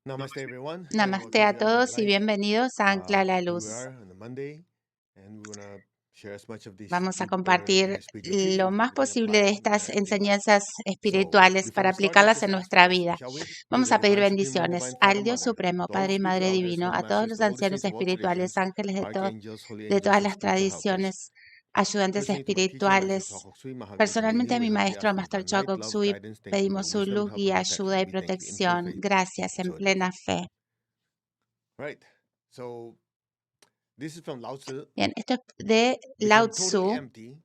Namaste, everyone, and Namaste welcome a to Ancla todos y Light. bienvenidos a Ancla la Here we Luz. are on a Monday, and we want to share as much of this Vamos a deeper compartir spiritual lo teachings that más we can posible apply de in estas our everyday life. enseñanzas So, espirituales before para we start, let's aplicarlas just en ask nuestra permission, vida. shall we? To Vamos the a pedir divine, supreme, and bendiciones divine Father, al Dios Mother, Supremo, to all the Padre y spiritual Madre elders, Divino, Lord a todos Masters, los to all the ancianos saints of all espirituales, traditions, ángeles archangels, holy de angels, todas and las spiritual helpers. tradiciones, ayudantes Personally, to my teacher, Master espirituales. Choco Sui Mahavir Personalmente a mi Daily, we humbly maestro, ask for Master divine light, Choco love, Tsui, guidance, thank you for pedimos su wisdom, luz, help, and guía, ayuda y protection. We thank you in full protección. faith, Gracias, and en so it is. plena fe. Right. So, this is from Lao Tzu. Bien, esto es de Lao Become totally Tzu. empty. Quiet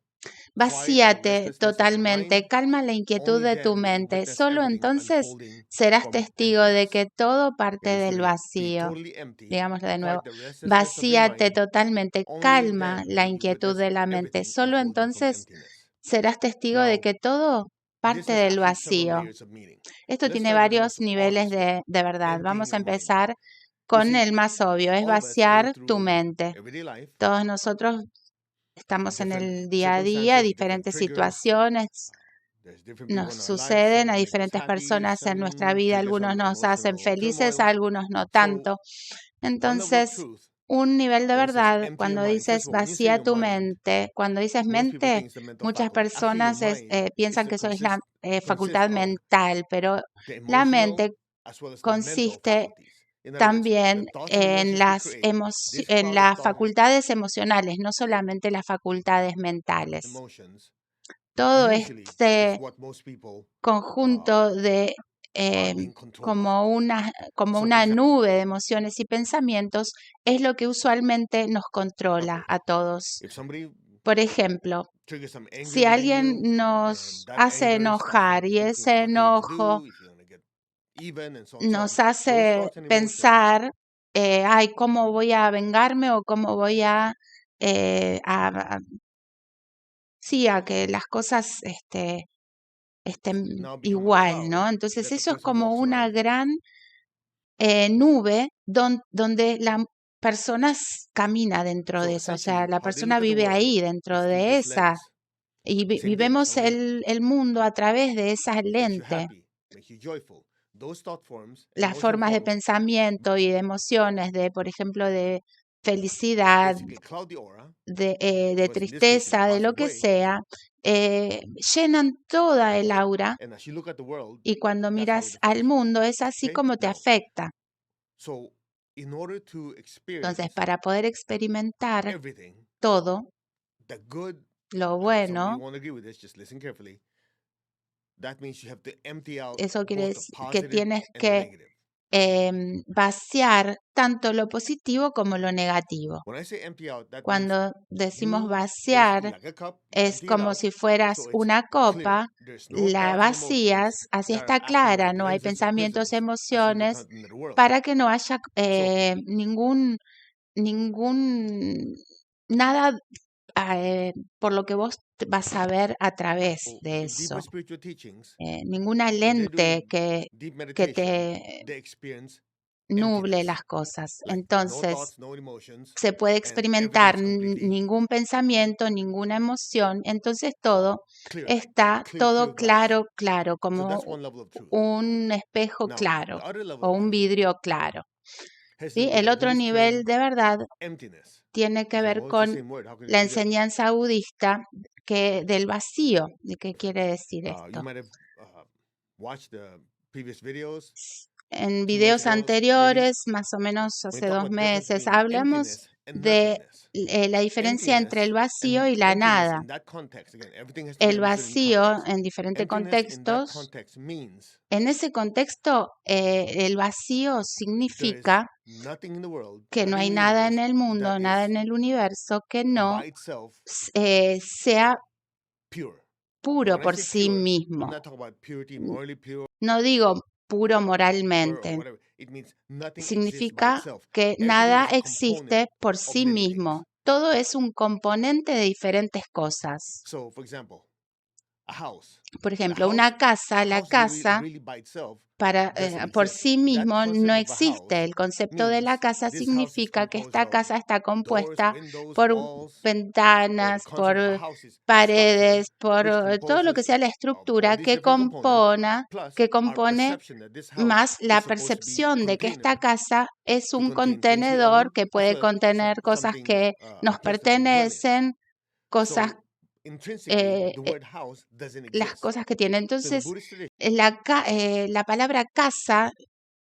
the Vacíate restlessness of your totalmente, mind. calma la inquietud Only de tu then will you mente. witness Solo everything entonces unfolding serás from testigo de emptiness. que todo parte del Ready? Be vacío. totally empty. Digámoslo de nuevo. Quiet the restlessness of your Vacíate mind. totalmente, Only calma then la will you inquietud witness de la mente. everything Solo unfolding from entonces emptiness. serás testigo de Now, que todo this parte has del actually several vacío. layers of meaning. Esto Let's tiene start with the varios most niveles obvious one. de verdad. Emptying Vamos a your mind. empezar You con see, el más obvio, es all of us go vaciar tu through mente. everyday life, Todos nosotros estamos en different el día a día, circumstances, different diferentes triggers. situaciones There's different people nos in our lives. suceden a Some make us diferentes happy, personas en nuestra some vida. trigger Algunos some nos hacen emotional felices, turmoil. algunos no So, tanto. one level of Entonces, truth, un nivel de when it says verdad, empty your cuando mind, dices first of all, when you say vacía your tu mind, mente, cuando dices most people mente, think it's the mental muchas faculty. Actually, your personas mind is piensan a que eso es la consists facultad of mental, pero the la emotional mente as well as the mental consiste faculties. In other words, the también thoughts and en emotions we create, this en cloud of las thought and facultades emocionales, no solamente las facultades mentales. emotions Todo usually is este what most people conjunto de are eh, being controlled by. como So, for una example, nube de emociones y pensamientos es lo que usualmente nos controla okay, a todos. if somebody Por ejemplo, triggers some anger si within alguien you, and nos that hace anger starts to enojar have you y thinking ese what you need to enojo do, if you're going to get even, and so on and so on, nos those hace thoughts and emotions, pensar, ay, ¿cómo voy a vengarme o cómo voy eh, a, a- sí, a que las cosas estén now become a igual, cloud ¿no? Entonces that the eso es person como walks una around in. gran nube donde la persona camina dentro de So eso, o sea, essentially, la how they look persona at the vive world ahí dentro is through de this esa, lens. y Same thing. vemos Somebody el mundo a través de esa makes you lente. happy, makes you joyful. Those thought forms and Las emotion formas de forms pensamiento y de emociones, de, por ejemplo, de felicidad, basically cloud the aura, de but in this case, in a tristeza, de lo positive que way. sea, llenan toda el aura And as you look at the world, y cuando that's how it miras al affects you. mundo es así Okay? como te Now, afecta. so in order to Entonces, experience para poder experimentar everything, todo the good, lo and if some of you bueno, won't agree with this, just listen carefully. That means you have to empty out eso quiere both the decir que positive tienes and the que negative. vaciar tanto lo positivo como lo negativo. When I say empty out, that means Cuando decimos you basically, vaciar, like a cup, you es empty it como out si fueras so it's una clear. copa, There's no la thoughts and vacías, emotions así that are está acting clara, like no hay lenses or pensamientos, prisms as you look emociones, out into the world. para que no haya So, ningún, nada por lo que vos vas a ver a través de in deeper eso. spiritual teachings, Ninguna when they do lente deep que meditation, te they experience nuble emptiness, las cosas. like no Entonces, thoughts, no emotions, se puede and everything experimentar is completely ningún pensamiento, ninguna emoción. Entonces, todo clear, like está clear todo glass. claro, claro, So como that's one level of truth. un espejo Now, claro the other level o of un truth vidrio claro. has to ¿Sí? do with El the otro Buddhist nivel term de verdad emptiness. tiene You que say, ver well, it's the con same word. How can it la be different? enseñanza budista del vacío. ¿De qué quiere decir You esto? might have watched the previous videos En 2 months videos ago, maybe, anteriores, más o menos when you hace talk 2 about the difference meses, between hablamos emptiness and de nothingness. la diferencia entre el vacío y la Emptiness nada. in that context, again, everything has to be El understood in vacío context. en diferentes Emptiness in that contextos, context means en ese contexto, el vacío there is significa nothing in the world, que no nothing hay in the nada en universe el that mundo, nada is en el universo que no by itself sea pure. And puro when I por say sí pure, I'm mismo. not talking about purity, morally pure No digo puro or moralmente, whatever. It means nothing exists by significa itself. que Everything nada is a component existe por of sí many things. mismo. Todo es un componente de diferentes cosas. So, for example, a house. Por The ejemplo, house, una casa, a la house is casa really by itself por sí mismo no existe. El concepto de la casa significa que esta casa está compuesta por ventanas, por paredes, por todo lo que sea la estructura que compone más la percepción de que esta casa es un contenedor que puede contener cosas que nos pertenecen, cosas las cosas que tiene. Entonces, la palabra casa,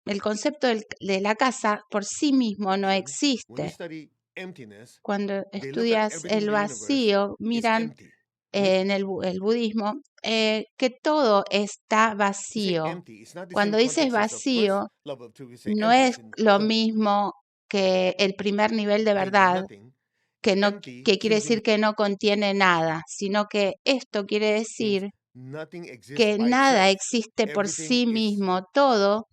el concepto de la casa por sí mismo no existe. Cuando estudias el vacío, miran en el budismo que todo está vacío. Cuando dices vacío, no es lo mismo que el primer nivel de verdad, que quiere decir que no contiene nada, sino que esto quiere decir que nada existe por sí mismo, todo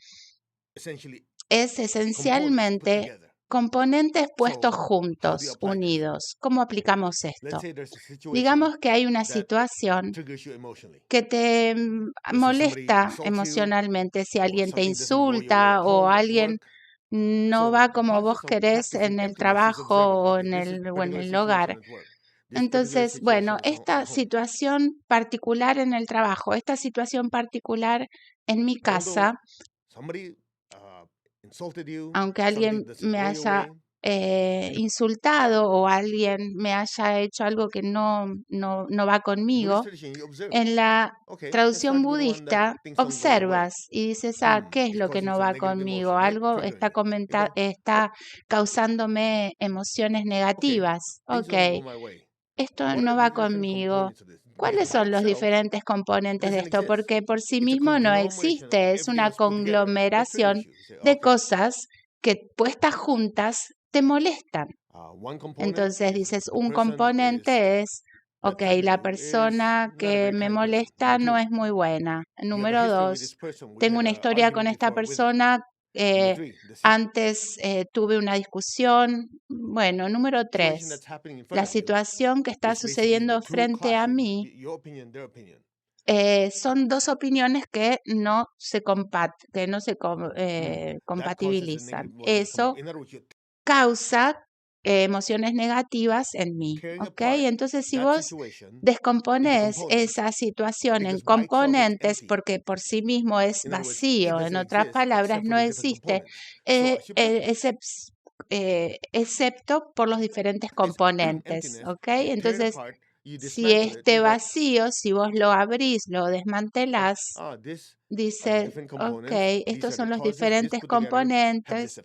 es esencialmente componentes puestos juntos, unidos. ¿Cómo aplicamos esto? Digamos que hay una situación que te molesta emocionalmente, si alguien te insulta o alguien no va como vos querés en el trabajo o en el hogar. Entonces, bueno, esta situación particular en el trabajo, esta situación particular en mi casa, aunque alguien me haya insultado o alguien me haya hecho algo que no va conmigo, en la traducción budista observas y dices, ¿qué es lo que no va conmigo? Algo está causándome emociones negativas. Ok, esto no va conmigo. ¿Cuáles son los diferentes componentes de esto? Porque por sí mismo no existe, es una conglomeración de cosas que puestas juntas te molestan. Entonces dices, un componente es, ok, la persona que me molesta no es muy buena. Número 2, tengo una historia con esta persona, antes tuve una discusión. Bueno, número 3, la situación que está sucediendo frente a mí son dos opiniones que no se compatibilizan. Eso causa emociones negativas en mí, ¿ok? Entonces, si vos descompones esa situación en componentes, porque por sí mismo es vacío, en otras palabras, no existe, excepto por los diferentes componentes, ¿ok? Entonces, si este vacío, si vos lo abrís, lo desmantelás, dices, ok, estos son los diferentes componentes.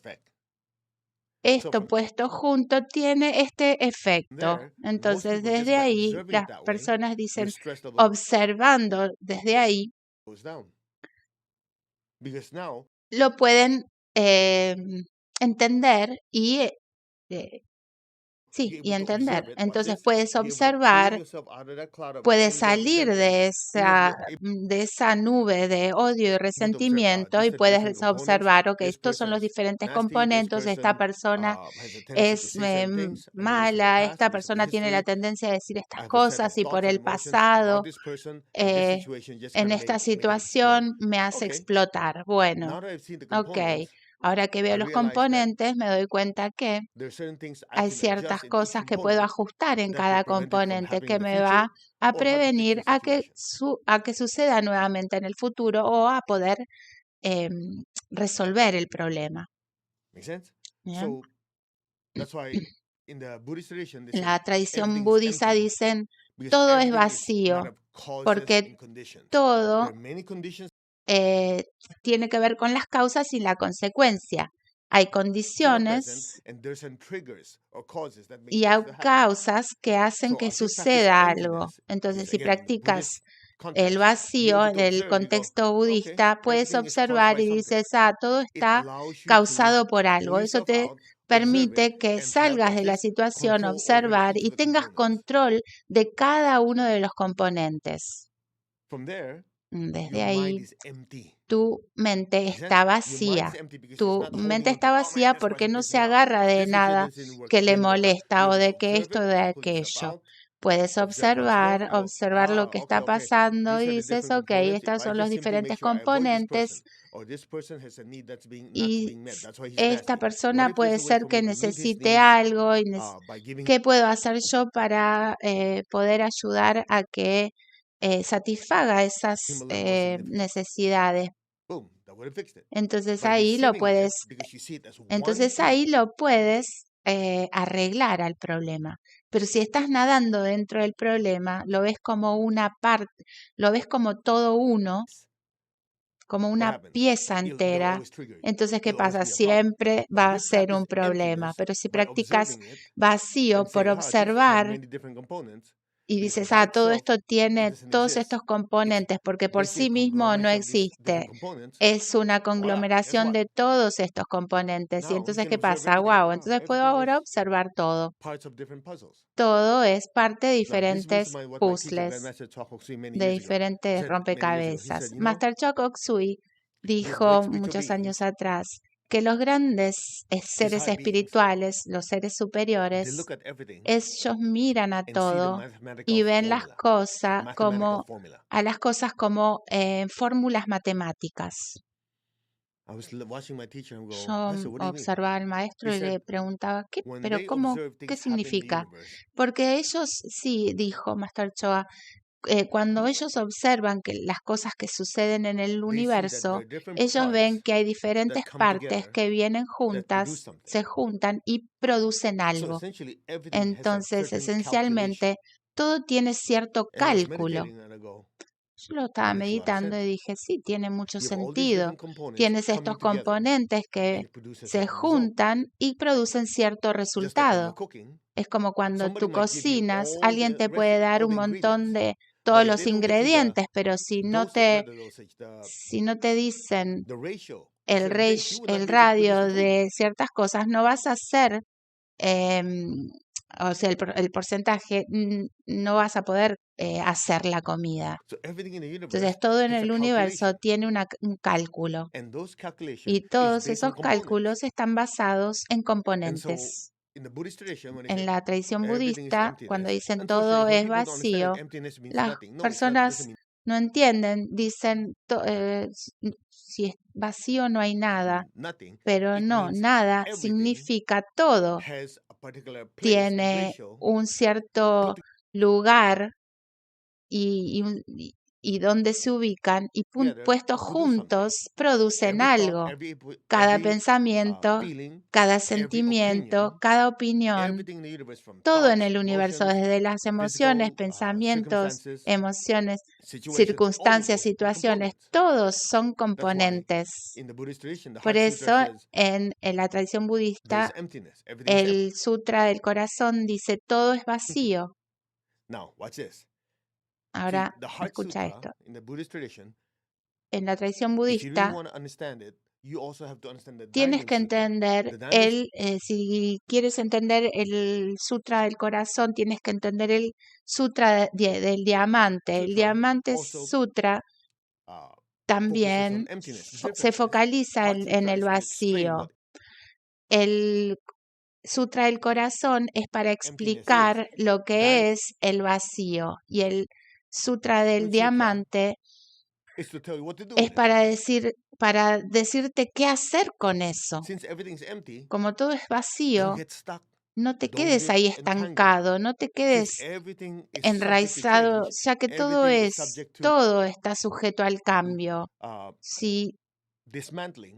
Esto puesto junto tiene este efecto. Entonces, desde ahí, las personas dicen, observando desde ahí, lo pueden entender y entender. Entonces, puedes observar, puedes salir de esa nube de odio y resentimiento y puedes observar, ok, estos son los diferentes componentes, esta persona es mala, esta persona tiene la tendencia a decir estas cosas y por el pasado en esta situación me hace explotar. Bueno, ok, ahora que veo los componentes me doy cuenta que hay ciertas cosas que puedo ajustar en cada componente que me va a prevenir a que suceda nuevamente en el futuro o a poder resolver el problema. ¿Bien? En la tradición budista dicen, todo es vacío, porque todo tiene que ver con las causas y la consecuencia. Hay condiciones y hay causas que hacen que suceda algo. Entonces, si practicas el vacío en el contexto budista, puedes observar y dices, todo está causado por algo. Eso te permite que salgas de la situación, observar y tengas control de cada uno de los componentes. Desde ahí, tu mente está vacía. Tu mente está vacía porque no se agarra de nada que le molesta o de que esto o de aquello. Puedes observar lo que está pasando y dices, ok, estos son los diferentes componentes y esta persona puede ser que necesite algo y ¿qué puedo hacer yo para poder ayudar a que satisfaga esas necesidades? Entonces ahí lo puedes arreglar al problema. Pero si estás nadando dentro del problema, lo ves como una parte, lo ves como todo uno, como una pieza entera. Entonces, ¿qué pasa? Siempre va a ser un problema. Pero si practicas vacío por observar y dices, todo esto tiene todos estos componentes porque por sí mismo no existe. Es una conglomeración de todos estos componentes. Y entonces, ¿qué pasa? Wow, entonces puedo ahora observar todo. Todo es parte de diferentes puzzles, de diferentes rompecabezas. Master Choa Kok Sui dijo muchos años atrás que los grandes seres espirituales, los seres superiores, ellos miran a todo y ven las cosas como fórmulas matemáticas. Yo observaba al maestro y le preguntaba, ¿qué significa? Porque ellos, sí, dijo Master Choa, cuando ellos observan que las cosas que suceden en el universo, ellos ven que hay diferentes partes que vienen juntas, se juntan y producen algo. Entonces, esencialmente, todo tiene cierto cálculo. Yo lo estaba meditando y dije, sí, tiene mucho sentido. Tienes estos componentes que se juntan y producen cierto resultado. Es como cuando tú cocinas, alguien te puede dar un montón de todos los ingredientes, pero si no te dicen el radio de ciertas cosas, no vas a hacer, o sea, el porcentaje, no vas a poder hacer la comida. Entonces, todo en el universo tiene un cálculo y todos esos cálculos están basados en componentes. En la tradición budista, cuando dicen todo es vacío, las personas no entienden, dicen si es vacío no hay nada, pero no, nada significa todo. Tiene un cierto lugar y donde se ubican y puestos juntos producen algo. Cada pensamiento, cada sentimiento, cada opinión, todo en el universo, desde las emociones, pensamientos, circunstancias, situaciones, todos son componentes. Por eso, en la tradición budista, el Sutra del Corazón dice todo es vacío. Ahora, escucha esto. En la tradición budista, tienes que entender si quieres entender el Sutra del Corazón, tienes que entender el Sutra del Diamante. El Diamante Sutra también se focaliza en el vacío. El Sutra del Corazón es para explicar lo que es el vacío y el Sutra del Diamante es para decirte qué hacer con eso. Como todo es vacío, no te quedes ahí estancado, no te quedes enraizado, ya que todo está sujeto al cambio. Si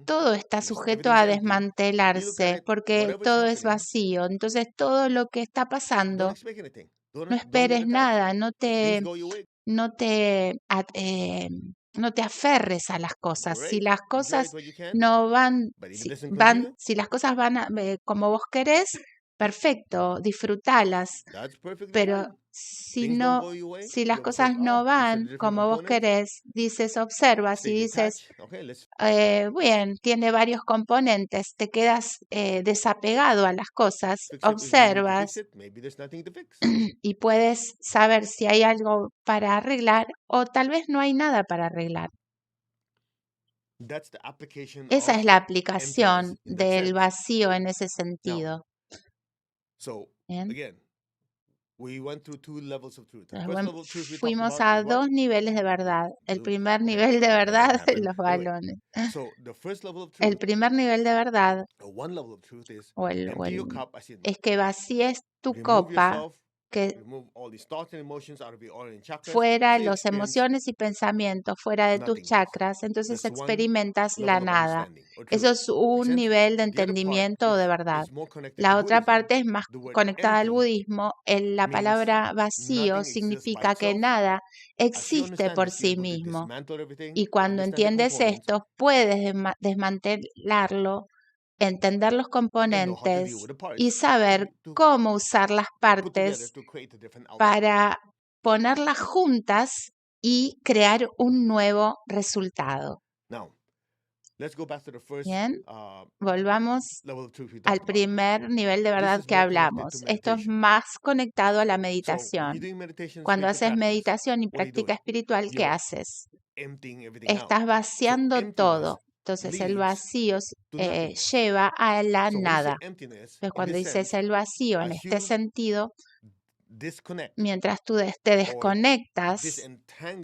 todo está sujeto a desmantelarse porque todo es vacío, entonces todo lo que está pasando, no esperes nada, no te aferres a las cosas. Si las cosas no van, si las cosas van como vos querés, perfecto, disfrútalas. Pero si las cosas no van como vos querés, observas y dices, bien, tiene varios componentes, te quedas desapegado a las cosas, observas y puedes saber si hay algo para arreglar o tal vez no hay nada para arreglar. Esa es la aplicación del vacío en ese sentido. Bien. Fuimos a dos niveles de verdad. El primer nivel de verdad, los balones. El primer nivel de verdad es que vacíes tu copa, que fuera los emociones y pensamientos, fuera de tus chakras, entonces experimentas la nada. Eso es un nivel de entendimiento o de verdad. La otra parte es más conectada al budismo. La palabra vacío significa que nada existe por sí mismo. Y cuando entiendes esto, puedes desmantelarlo, entender los componentes y saber cómo usar las partes para ponerlas juntas y crear un nuevo resultado. Bien, volvamos al primer nivel de verdad que hablamos. Esto es más conectado a la meditación. Cuando haces meditación y práctica espiritual, ¿qué haces? Estás vaciando todo. Entonces el vacío lleva a la nada. Entonces cuando dices el vacío en este sentido, mientras tú te desconectas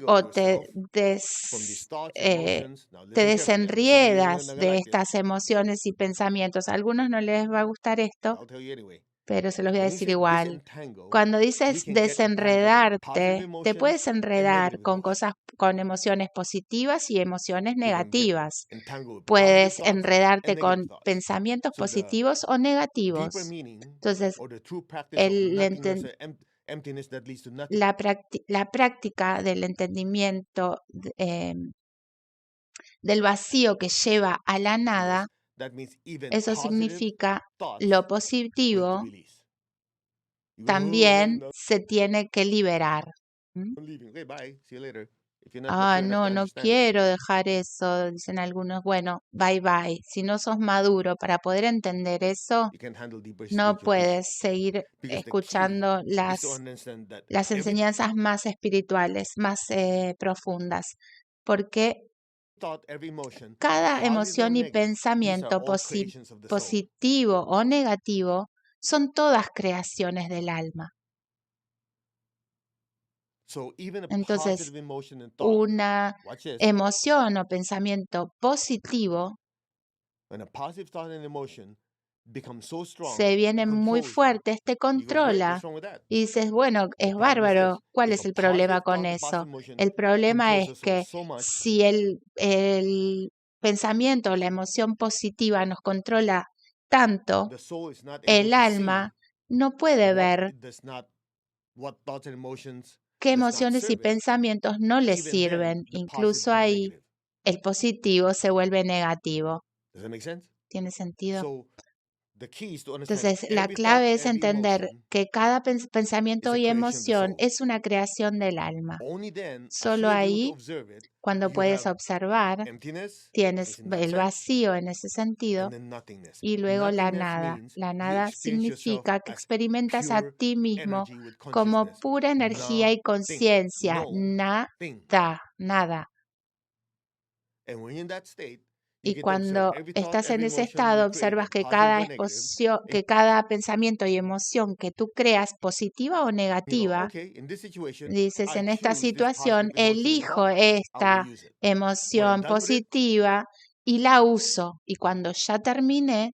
o te desenriedas de estas emociones y pensamientos. A algunos no les va a gustar esto, pero se los voy a decir igual. Cuando dices desenredarte, te puedes enredar con cosas, con emociones positivas y emociones negativas. Puedes enredarte con pensamientos positivos o negativos. Entonces, la práctica del entendimiento del vacío que lleva a la nada, eso significa lo positivo también se tiene que liberar. No quiero dejar eso, dicen algunos. Bueno, bye bye. Si no sos maduro para poder entender eso, no puedes seguir escuchando las enseñanzas más espirituales, más profundas, porque cada emoción y pensamiento positivo o negativo son todas creaciones del alma. Entonces, una emoción o pensamiento positivo se viene muy fuerte, te controla y dices, bueno, es bárbaro, ¿cuál es el problema con eso? El problema es que si el pensamiento o la emoción positiva nos controla tanto, el alma no puede ver qué emociones y pensamientos no le sirven. Incluso ahí el positivo se vuelve negativo. ¿Tiene sentido? Entonces, la clave es entender que cada pensamiento y emoción es una creación del alma. Solo ahí, cuando puedes observar, tienes el vacío en ese sentido y luego la nada. La nada significa que experimentas a ti mismo como pura energía y conciencia. Nada. Y cuando estás en ese estado, observas que cada pensamiento y emoción que tú creas, positiva o negativa, dices, en esta situación, elijo esta emoción positiva y la uso. Y cuando ya terminé,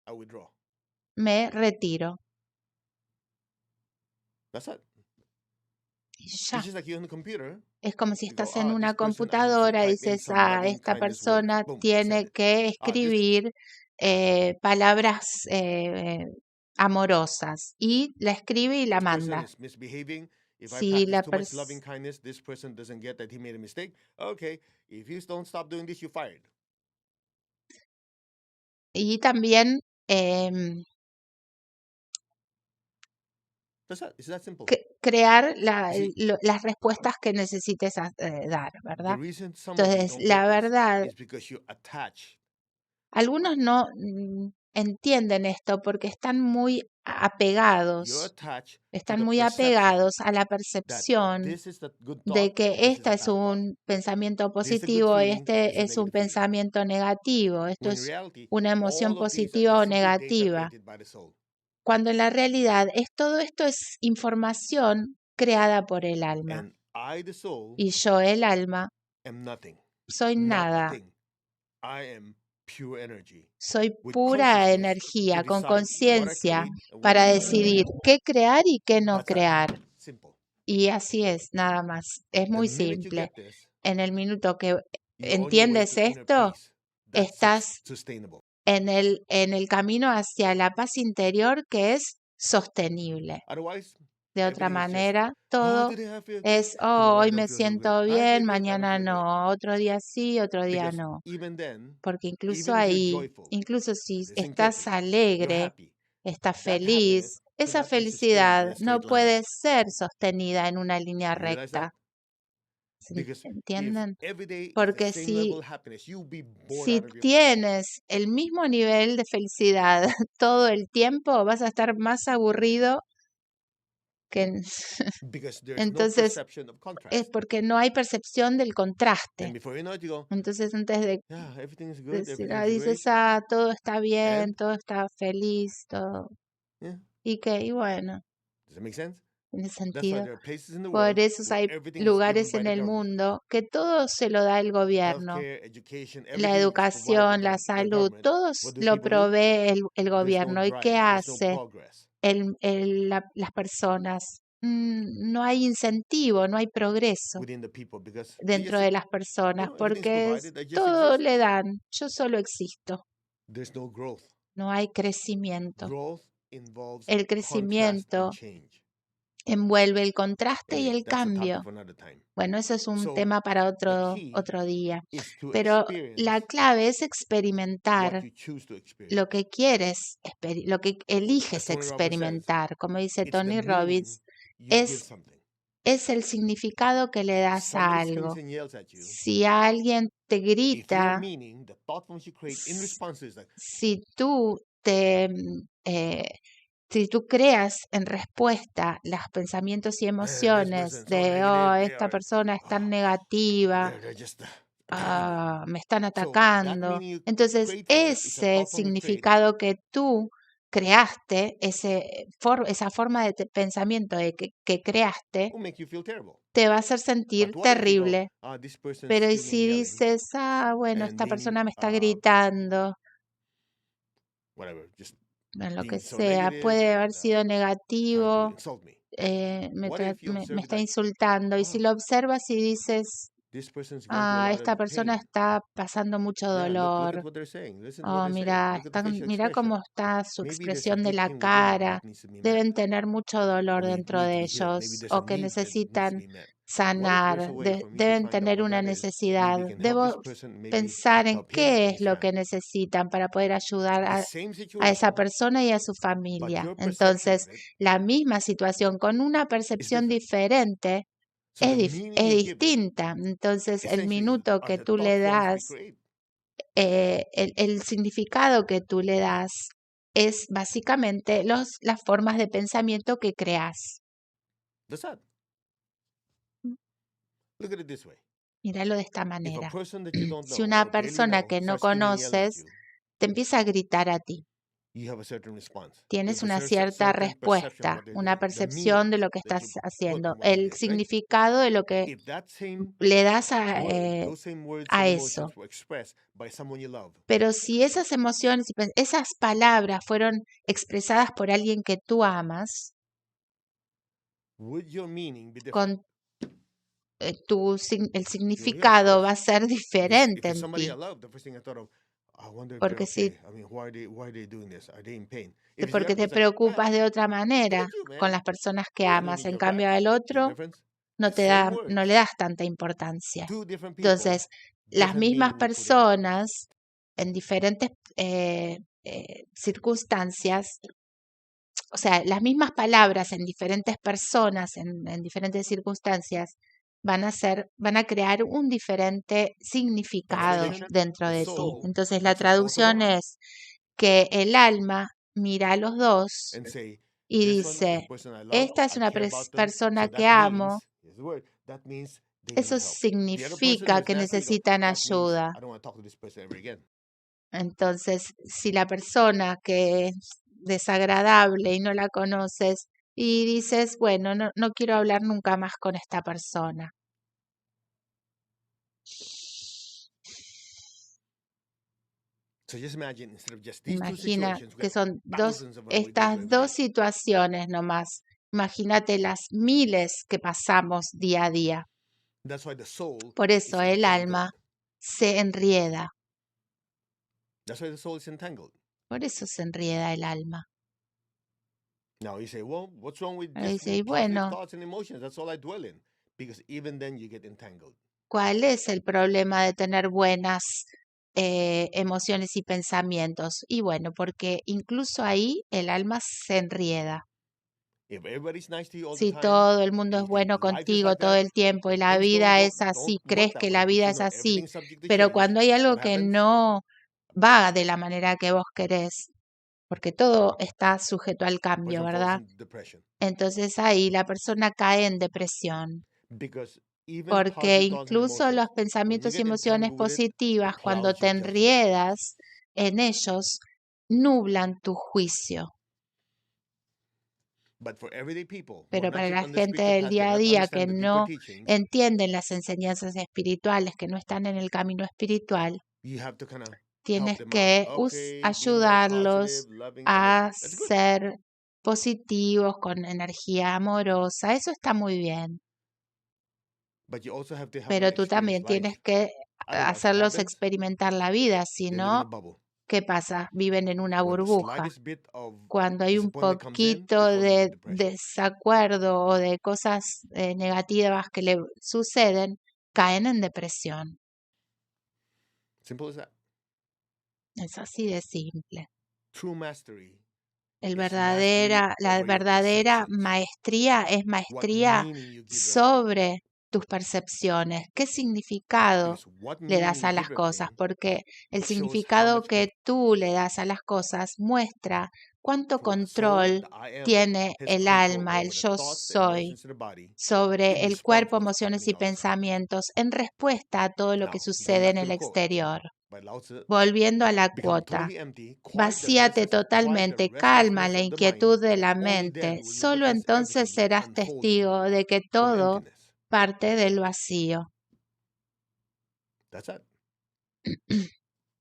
me retiro. Y ya. Es como si estás en una computadora y dices, esta persona tiene que escribir palabras amorosas y la escribe y la manda. Si la y también crear las respuestas que necesites dar, ¿verdad? Entonces, la verdad, algunos no entienden esto porque están muy apegados a la percepción de que este es un pensamiento positivo y este es un pensamiento negativo, esto es una emoción positiva o negativa. cuando en la realidad todo esto es información creada por el alma. And I, the soul, Y yo, el alma, am nothing. soy Not a nada. thing. I am pure energy. Soy With pura consciousness energía, to con decide what I conciencia, create and what para I don't. decidir qué crear y qué no That's that. crear. Simple. Y así es, nada más. Es The muy minute you simple. get this, En el minuto que you're on your way entiendes to inner esto, peace. That's estás sustainable. en el camino hacia la paz interior que es sostenible. Otherwise, De otra everything is just, manera, oh, todo today I feel good. es, Tomorrow I hoy don't me feel so good. siento I feel bien, good, I don't mañana feel good. no, otro día sí, otro día Because no. even then, Porque incluso even if you're ahí, joyful, incluso si listen estás carefully, you're alegre, happy. estás That happiness feliz, could esa not be sustained in felicidad a no straight line. puede ser sostenida en una línea You realize that? recta. Because if ¿Entienden? every day is the Porque same si, level of happiness, you'll be bored si out of your. tienes el mismo nivel de felicidad todo el tiempo, vas a estar más aburrido que... Because there's no Entonces, perception of es contrast. porque no hay percepción del And contraste. before you know it, you go, Entonces, antes de yeah, everything is good, decir, everything is great. dices, todo está bien, And todo está feliz, todo. yeah, Y que, y bueno, does that make sense? tiene That's why sentido. there are places in the Por world eso where hay everything is given lugares by en the el government. mundo que todo se lo da el gobierno. Healthcare, education, La everything is provided educación, by la the salud, government. todo What do lo people do? provee el There's no gobierno. ¿Y qué drive, there's no hace progress las personas? No hay incentivo, no hay progreso within the people because they dentro just, de las personas everything's porque provided, I just todo exist. le dan, yo solo existo, There's no growth. no hay crecimiento. Growth involves El contrast and crecimiento change. envuelve el contraste y Anyway, el that's a topic cambio. for another time. Bueno, eso es un So tema para the key otro día. is to Pero experience la clave es what experimentar you choose to experience. lo que quieres, lo que As eliges Tony Robbins says, experimentar. Como dice it's the Tony meaning Robbins, you give es, something. es el significado que le das Somebody a screams algo. and yells at you. Si alguien te If your grita, meaning, the thought forms you create in response is like, si tú si tú creas en respuesta los pensamientos y man, this emociones person's so de, negative, they esta are, persona es tan negativa, they're just attacking me. me están So that atacando. meaning you Entonces, create for it, it's a ese thought form you create. significado que tú creaste, esa forma de pensamiento que creaste, Will make you feel terrible. te va a hacer sentir But what if you go, terrible. this person's Pero y screaming and si yelling, dices, bueno, and esta maybe, persona me está gritando, whatever, just en lo que being so sea, negative puede haber and sido trying to negativo, insult me. me What if you observe it está like, insultando. Y si lo observas y dices, this person's going through a lot esta of persona pain. está pasando mucho Yeah, look dolor. at what they're saying. Listen to what they're saying. Mira, Look at the facial mira cómo expression. está su Maybe there's a expresión de deep la pain within them cara. that needs to be met. Deben tener mucho dolor Or dentro need to de be healed. Maybe ellos there's a o que need that needs to necesitan be met. What if there's sanar. a way for me to Deben find out tener what una that is? necesidad. Maybe can help Debo this person, maybe pensar en help him qué and es his lo que family. necesitan para poder ayudar The same a esa situation, persona y a su but familia. your perception Entonces, of it la misma situación con una is percepción different. diferente So the es meaning you give it distinta. Entonces, el essentially minuto are que the tú thought le forms we das, create. el significado que tú le das es básicamente las formas de pensamiento que creas. That's that. Look at it this way. Míralo de esta If a manera. person that you don't Si know una or barely persona know que no starts screaming and yelling at conoces you, te empieza a gritar a ti, you have a certain response. You tienes have a una certain cierta perception of respuesta, what they're una doing, the percepción meaning de lo que that estás you put haciendo, on what they el did, right? significado de lo que If that same le das those same words a and eso. emotions were expressed by someone you love, Pero si esas emociones, esas palabras fueron expresadas por alguien que tú amas, would your meaning be different? con el significado va a ser If diferente it's en somebody ti. I love, the first thing I thought of, I wonder if they're Porque okay. I mean, why are they doing this? Are they in pain? If it's the porque other te person, like, preocupas de otra manera look at you, con man. las personas que There's no amas. need En to cry. cambio, al See the otro difference? no The same no le words, das tanta importancia. two different people, Entonces, las different mismas meaning we put in it. personas en diferentes circunstancias, o sea, las mismas palabras en diferentes personas, en diferentes circunstancias, van a crear un diferente significado Translation, dentro the de ti. soul Entonces, la looks at both of traducción them es que el alma mira a los dos and say, y this one is a dice, person I love, esta es I una care about them, persona so que that amo, means, here's the word, that means they eso need help. The other person significa is que naturally go, necesitan that means ayuda. I don't want to talk to this person ever again. Entonces, si la persona que desagradable y no la conoces y dices, bueno, no quiero hablar nunca más con esta persona. Imagina que son estas dos situaciones nomás. Imagínate las miles que pasamos día a día. Por eso el alma se enrieda. Por eso se enrieda el alma. Now you say, well, what's wrong with Ahora just dice, y with positive bueno, thoughts and emotions? That's all I dwell in. Because even then you get entangled. ¿cuál es el problema de tener buenas emociones y pensamientos? Y bueno, porque incluso ahí el alma se enrieda. If everybody's nice to you all the Si time, todo el mundo and es you think bueno life is contigo like todo that, el tiempo y when la things vida es don't así, work crees that que way, la vida because es así, everything's subject to pero change, cuando hay algo what que happens? no va de la manera que vos querés, porque todo está sujeto al cambio, Person falls ¿verdad? into depression. Entonces ahí la persona cae en depresión, Because even porque positive thoughts and incluso emotions, los when you pensamientos y get emociones entangled with it, positivas, it cuando clouds te your judgment. enriedas en ellos, nublan tu juicio. But for everyday people who are Pero not para yet la on the gente spiritual del path, día they're a not día que understand the deeper no teachings, entienden las enseñanzas espirituales, que no están en el camino espiritual, you have to kind of help tienes them out. que Okay, be more ayudarlos positive, loving, all a that. That's good. ser positivos, con energía amorosa. Eso está muy bien. But you also have to have them Pero tú experience también life. tienes que Otherwise, what hacerlos happens? experimentar la vida, si They live in a no, bubble. ¿qué pasa? Viven en una When the burbuja. slightest bit of Cuando hay un disappointment comes in, poquito they fall into de depression. desacuerdo o de cosas negativas que le suceden, caen en depresión. Simple as that. Es así de simple. True mastery La is mastery over your verdadera perceptions. maestría es What maestría meaning you give everything. sobre tus percepciones. ¿Qué significado Because what le meaning das you a las give cosas? everything Porque el shows how significado much que tú le das a las cosas muestra cuánto for the soul, control the I am, tiene has el control alma, el over the yo thoughts, the soy, emotions, and the body in sobre el response cuerpo, to what's emociones happening y outside. pensamientos en respuesta a todo lo que Now, going sucede back en to el the quote exterior. by Lao Tzu, Volviendo a la become cuota, totally empty, quiet the vacíate quiet the totalmente, calma restlessness la of the mind. inquietud de la Only then mente. will you Solo witness entonces everything serás unfolding testigo de que from todo emptiness. parte del vacío. That's it.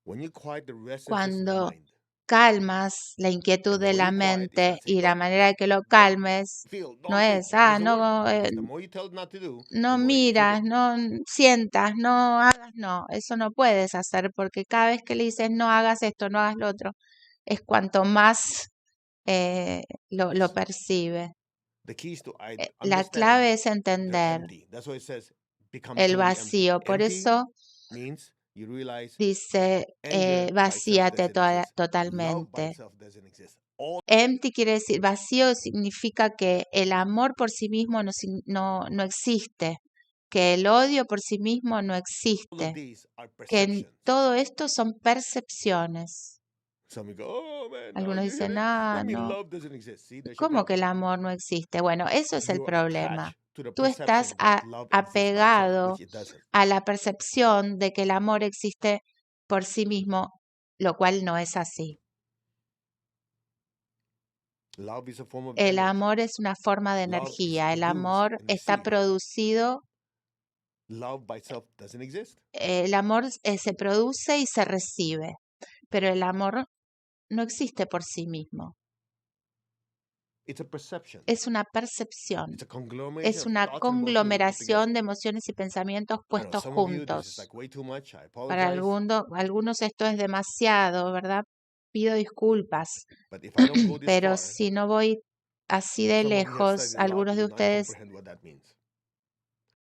When you quiet the restlessness of the Cuando mind, calmas la inquietud and the de way la you quiet is mente not saying, y la oh, manera de que lo don't calmes feel, no don't es, think. Use the word, no, because the more you tell it not to do, no the more it triggers. miras, no sientas, no hagas, no, eso no puedes hacer porque cada vez que le dices no hagas esto, no hagas lo otro, es cuanto más lo percibe. The key is to La understand clave es they're entender empty. That's why it says become el totally empty. vacío. Por Empty eso means you realize dice anger by itself vacíate doesn't exist. Love by totalmente. itself doesn't exist. All Empty quiere decir, vacío significa que el amor por sí mismo no existe, que el odio por sí mismo no of existe, these are que perceptions. todo esto son percepciones. Some go, oh man, no, Algunos you hear dicen, it? What ah, do you mean no, love doesn't exist? See, there's your ¿cómo que el problem. amor no existe? Bueno, eso es el You're problema. attached to the Tú estás perception that love exists by itself, apegado which it doesn't. a la percepción de que el amor existe por sí mismo, lo cual no es así. Love is a form of El energy. amor es una forma de Love is energía. El produced amor and está received. producido, Love by itself doesn't exist. el amor se produce y se recibe, pero el amor no existe por sí mismo. It's a perception. Es una percepción. It's a conglomeration Es of una thoughts and emotions put together. conglomeración de emociones y pensamientos I know puestos some of you, this is juntos. like way too much. I Para apologize. algunos esto es demasiado, ¿verdad? Pido disculpas. But if I don't go this Pero far, si no voy así de some of you have lejos, studied a lot, algunos you de will not ustedes, comprehend what that means.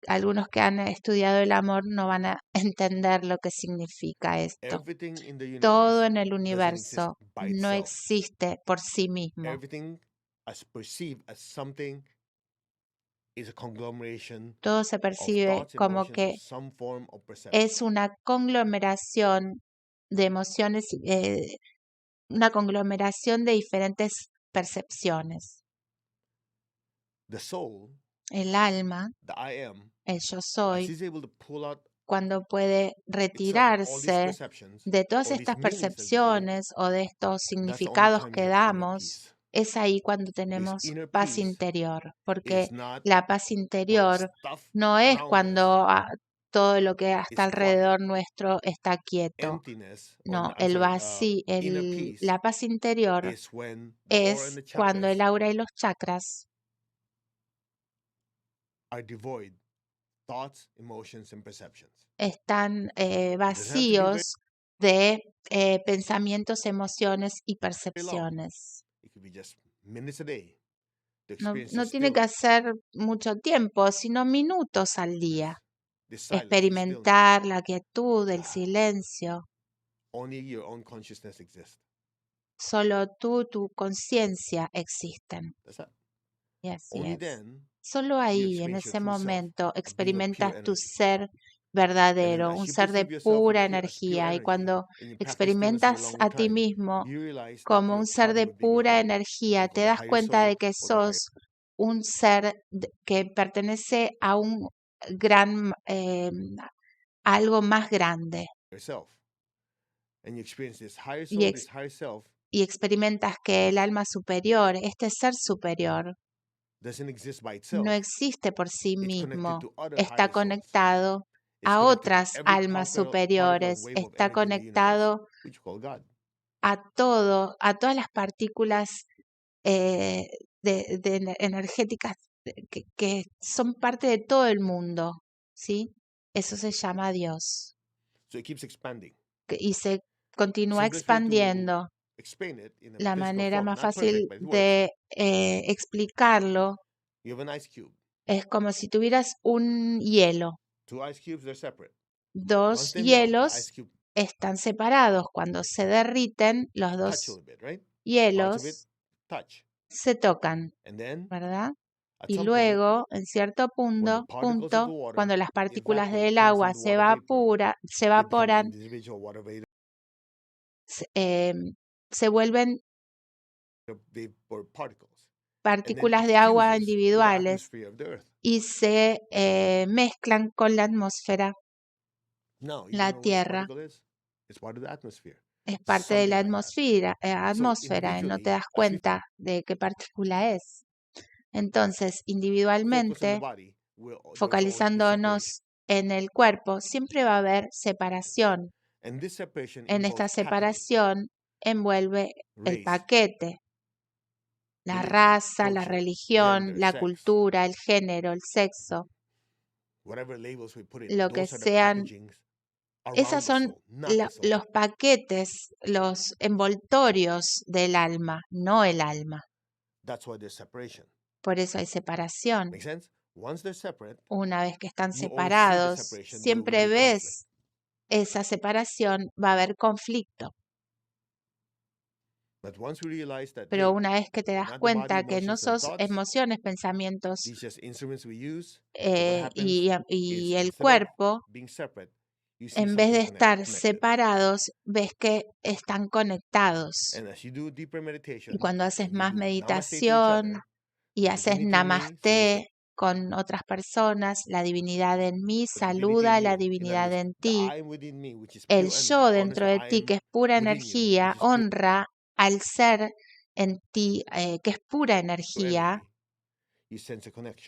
algunos que han estudiado el amor no van a entender lo que significa esto. Everything in the Todo universe en el doesn't exist universo by no itself. existe por sí mismo. Everything as perceived as something is a conglomeration Todo se of percibe thoughts, como emotions, que or some form of perception. es una conglomeración de emociones, una conglomeración de diferentes percepciones. The soul, El alma, the I am, el yo as soy, he's able to pull out cuando puede retirarse de todas estas percepciones o de estos significados que damos, es ahí cuando tenemos paz interior, porque la paz interior no es cuando todo lo que está alrededor nuestro está quieto. No, el vacío, la paz interior es cuando el aura y los chakras están vacíos de pensamientos, emociones y percepciones. No tiene que ser mucho tiempo, sino minutos al día. Experimentar la quietud, el silencio. Solo tú, tu conciencia existen. Y así es. Solo ahí, en ese momento, experimentas tu ser verdadero, un ser de pura energía. Y cuando experimentas a ti mismo como un ser de pura energía, te das cuenta de que sos un ser que pertenece a un gran, algo más grande. Y experimentas que el alma superior, este ser superior, no existe por sí mismo, está conectado a otras almas superiores, está conectado a todo, a todas las partículas energéticas que son parte de todo el mundo, ¿sí? Eso se llama Dios. Y se continúa expandiendo. La manera más fácil de explicarlo es como si tuvieras un hielo. Dos hielos están separados. Cuando se derriten, los dos hielos se tocan, ¿verdad? Y luego, en cierto punto, cuando las partículas del agua se evaporan, se vuelven partículas de agua individuales y se mezclan con la atmósfera. La Tierra es parte de la atmósfera y no te das cuenta de qué partícula es. Entonces, individualmente, focalizándonos en el cuerpo, siempre va a haber separación. En esta separación envuelve el paquete, la raza, la religión, la cultura, el género, el sexo, lo que sean. Esos son los paquetes, los envoltorios del alma, no el alma. Por eso hay separación. Una vez que están separados, siempre ves esa separación, va a haber conflicto. Pero una vez que te das cuenta que no sos emociones, pensamientos y el cuerpo, en vez de estar separados, ves que están conectados. Y cuando haces más meditación y haces namaste con otras personas, la divinidad en mí saluda a la divinidad en ti. El yo dentro de ti, que es pura energía, honra al ser en ti, que es pura energía.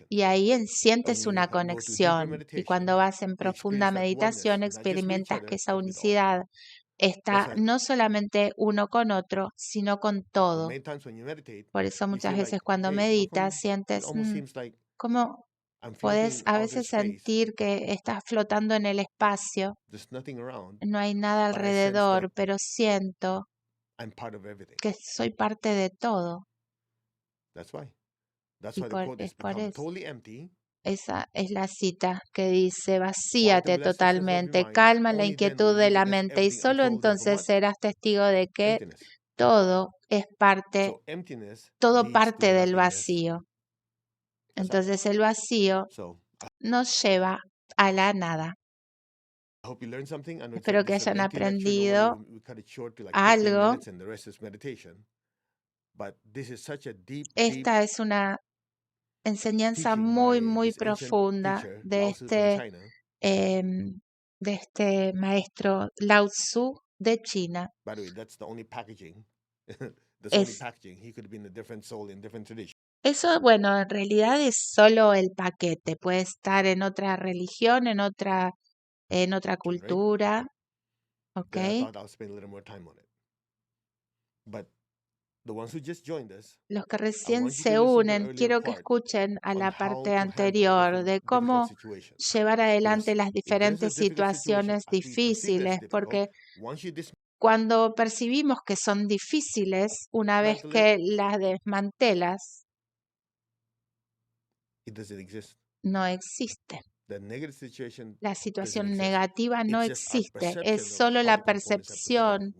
Y ahí sientes una conexión. Y cuando vas en profunda meditación, experimentas que esa unicidad está no solamente uno con otro, sino con todo. Por eso muchas veces cuando meditas sientes como puedes a veces sentir que estás flotando en el espacio. No hay nada alrededor, pero siento que soy parte de todo. Es por eso. Esa es la cita que dice, vacíate totalmente, calma la inquietud de la mente y solo entonces serás testigo de que todo es parte, todo parte del vacío. Entonces el vacío nos lleva a la nada. Espero que hayan aprendido algo. Esta es una enseñanza muy, muy profunda de este de este maestro Lao Tzu de China. By the way, that's the only packaging. He could have been a different soul in different tradition. Eso, bueno, en realidad es solo el paquete. Puede estar en otra religión, en otra cultura, ¿ok? Los que recién se unen, quiero que escuchen a la parte anterior de cómo llevar adelante las diferentes situaciones difíciles, porque cuando percibimos que son difíciles, una vez que las desmantelas, no existe. La situación negativa no existe, es solo la percepción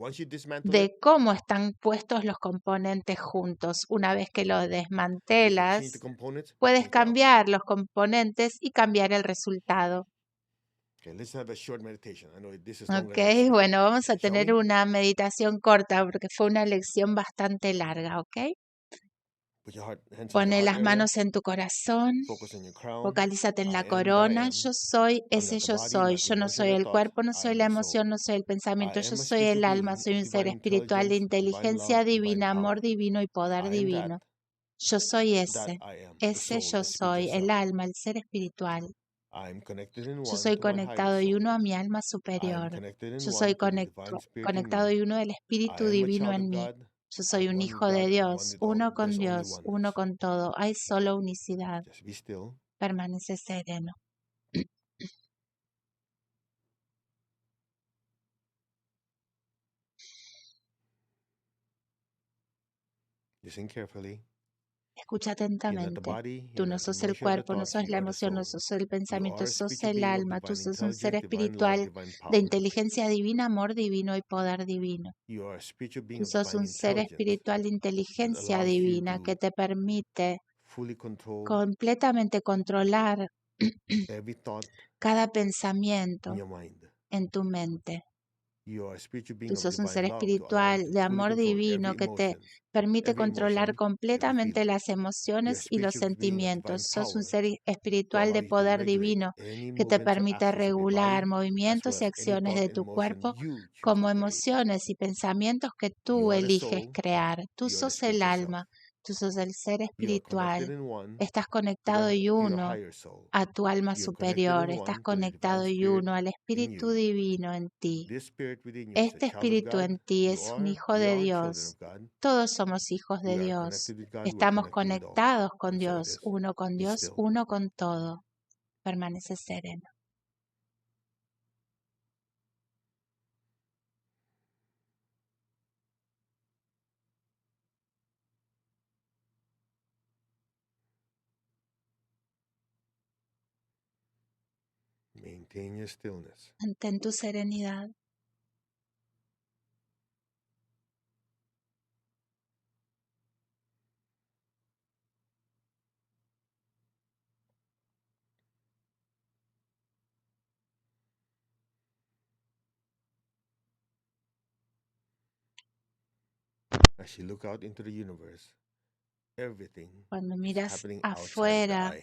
de cómo están puestos los componentes juntos. Una vez que los desmantelas, puedes cambiar los componentes y cambiar el resultado. Ok, bueno, vamos a tener una meditación corta porque fue una lección bastante larga, ¿ok? Pone las manos en tu corazón, focalízate en la corona. Yo soy ese yo soy. Yo no soy el cuerpo, no soy la emoción, no soy el pensamiento. Yo soy el alma, soy un ser espiritual de inteligencia divina, amor divino y poder divino. Yo soy ese yo soy, el alma, el ser espiritual. Yo soy conectado y uno a mi alma superior. Yo soy conectado y uno del espíritu divino en mí. Yo soy un hijo de Dios, uno con Dios, uno con todo. Hay solo unicidad. Permanece sereno. Escucha atentamente. Tú no sos el cuerpo, no sos la emoción, no sos el pensamiento, sos el alma. Tú sos un ser espiritual de inteligencia divina, amor divino y poder divino. Tú sos un ser espiritual de inteligencia divina que te permite completamente controlar cada pensamiento en tu mente. Tú sos un ser espiritual de amor divino que te permite controlar completamente las emociones y los sentimientos. Sos un ser espiritual de poder divino que te permite regular movimientos y acciones de tu cuerpo como emociones y pensamientos que tú eliges crear. Tú sos el alma, tú sos el ser espiritual. Estás conectado y uno a tu alma superior. Estás conectado y uno al Espíritu Divino en ti. Este espíritu en ti es un hijo de Dios. Todos somos hijos de Dios. Estamos conectados con Dios, uno con todo. Permanece sereno. Mantén tu serenidad. Cuando miras afuera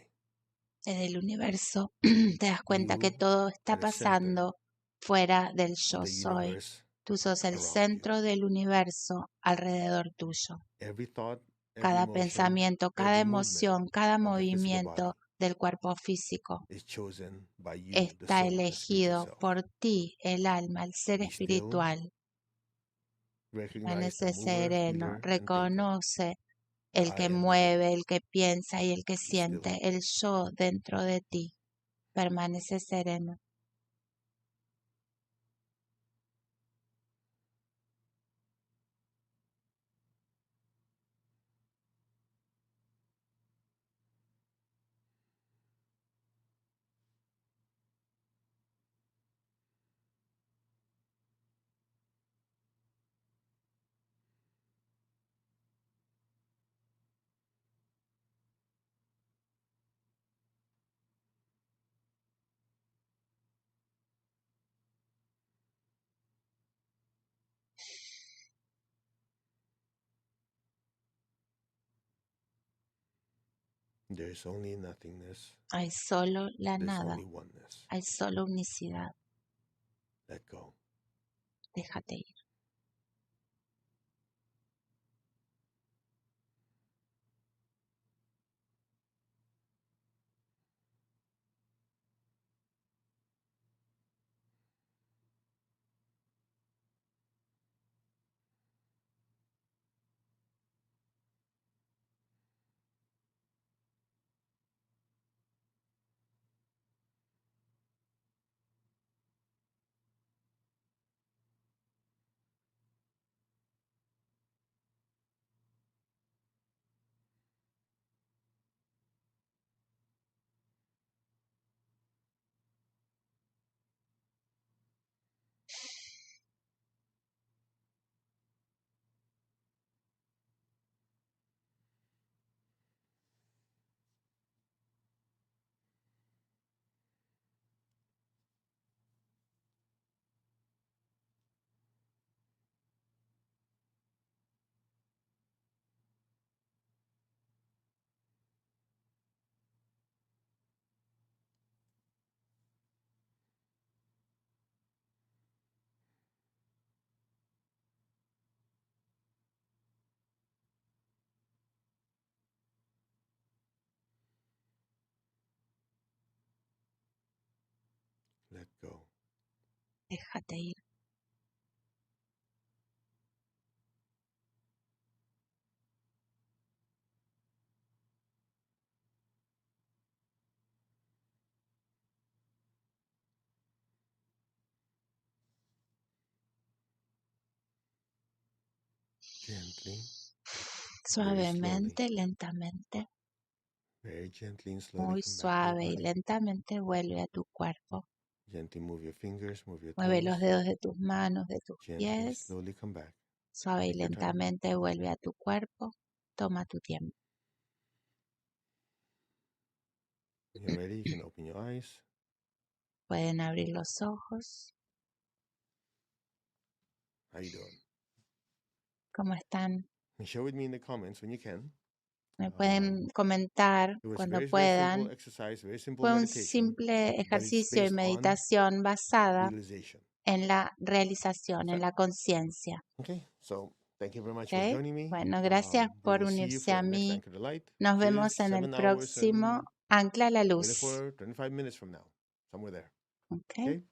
en el universo, te das cuenta que todo está pasando fuera del yo soy. Tú sos el centro del universo alrededor tuyo. Cada pensamiento, cada emoción, cada movimiento del cuerpo físico está elegido por ti, el alma, el ser espiritual. Permanece sereno, reconoce el que mueve, el que piensa y el que siente, el yo dentro de ti. Permanece sereno. Hay solo la nada, hay solo unicidad. Let go. Déjate ir. Let go. Déjate ir. Gently. Suavemente, lentamente. Very gently and slowly Muy come back to your suave y body. lentamente vuelve a tu cuerpo. Gently move your fingers, move your Mueve toes. los dedos de tus manos, de tus Gently, pies. slowly come back. Suave y Take your time. lentamente vuelve a tu cuerpo. Toma tu tiempo. When you're ready, you can open your eyes. Pueden abrir los ojos. How you doing? ¿Cómo están? And share with me in the comments when you can. Me pueden comentar It was cuando very puedan. simple exercise, very simple Fue un meditation, simple but it's ejercicio y based on meditación basada realization. en la realización, en la conciencia. Okay, so thank you very much for ¿Ok? joining me. Bueno, gracias We por will see you unirse for a the next mí. Anchor the Light, Nos which is vemos en el 7 hours próximo and Ancla la Luz. 25 minutes from now, somewhere there. ¿Ok? Okay?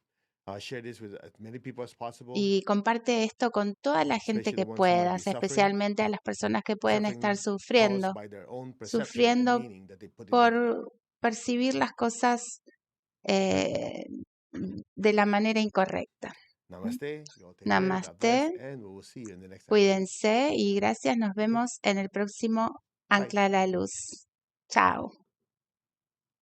Share this with as many people as possible, Y comparte esto con toda la gente especially que the ones who might be puedas, suffering, especialmente a las personas que pueden estar caused sufriendo, by their own perception and sufriendo meaning that they put in their life. por percibir las cosas de la manera incorrecta. Namaste. You all take care. God Namaste. bless, and we will see you in the next Anchor. Cuídense y gracias. Nos vemos en el próximo Ancla la Luz. Chao.